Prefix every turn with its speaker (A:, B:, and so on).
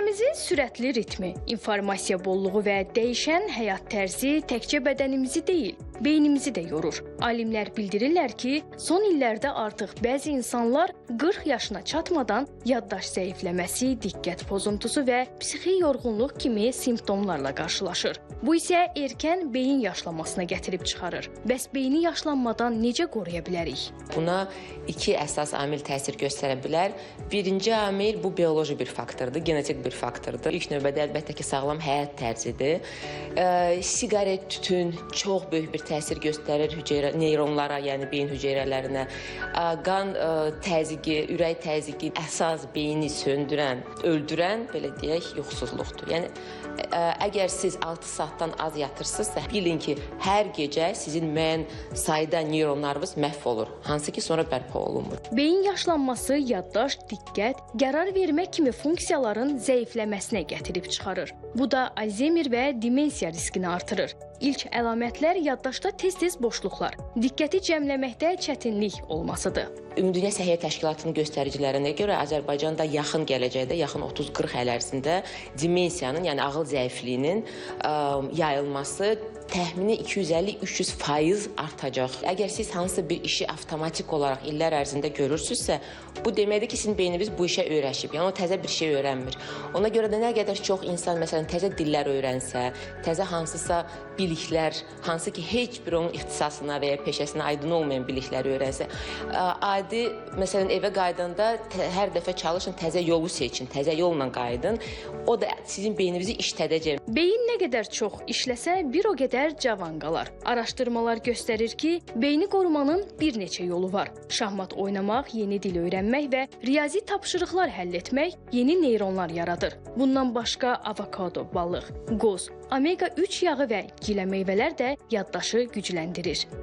A: Ölkəmizin sürətli ritmi, informasiya bolluğu və dəyişən həyat tərzi təkcə bədənimizi deyil, beynimizi də yorur. Alimlər bildirirlər ki, son illərdə artıq bəzi insanlar 40 yaşına çatmadan yaddaş zəifləməsi, diqqət pozuntusu və psixi yorğunluq kimi simptomlarla qarşılaşır. Bu isə erkən beyin yaşlanmasına gətirib çıxarır. Bəs beyni yaşlanmadan necə qoruya bilərik?
B: Buna iki əsas amil təsir göstərə bilər. Birinci amil bu bioloji bir faktordur, genetik bir faktordur. İlk növbədə əlbəttə ki, sağlam həyat tərzidir. Siqaret, tütün çox böyük bir təsir göstərir neyronlara, yəni beyin hüceyrələrinə. Qan təzyiqi, ürək təzyiqi əsas beyni söndürən, öldürən, belə deyək, yuxusuzluqdur. Yəni əgər siz 6 saatdan az yatırsınızsa, bilin ki, hər gecə sizin müəyyən sayda neyronlarınız məhv olur, hansı ki, sonra bərpa olunmur.
A: Beyin yaşlanması yaddaş, diqqət, qərar vermə kimi funksiyaların zəifləməsinə gətirib çıxarır. Bu da Alzheimer və demensiya riskini artırır. İlk əlamətlər yaddaşda tez-tez boşluqlar, diqqəti cəmləməkdə çətinlik olmasıdır.
B: Ümumdünya Səhiyyə Təşkilatının göstəricilərinə görə Azərbaycanda yaxın gələcəkdə, yaxın 30-40 il ərzində demensiyanın, yəni ağıl zəifliyinin yayılması təxmini 250-300% artacaq. Əgər siz hansısa bir işi avtomatik olaraq illər ərzində görürsünüzsə, bu deməkdir ki, sizin beyniniz bu işə öyrəşib. Yəni o təzə bir şey öyrənmir. Ona görə də nə qədər çox insan məsələn təzə dillər öyrənsə, təzə hansısa biliklər, hansı ki heç bir onun ixtisasına və ya peşəsinə aydın olmayan bilikləri öyrənsə, adi məsələn evə qayıdanda hər dəfə çalışın təzə yolu seçin, təzə yolla qayıdın. O da sizin beyninizi işlədəcək.
A: Beyin nə qədər çox işləsə, bir o qədər cavan qalar. Araşdırmalar göstərir ki, beyni qorumanın bir neçə yolu var. Şahmat oynamaq, yeni dil öyrənmək və riyazi tapşırıqlar həll etmək yeni neyronlar yaradır. Bundan başqa avokado, balıq, qoz, omega-3 yağı və gilə meyvələr də yaddaşı gücləndirir.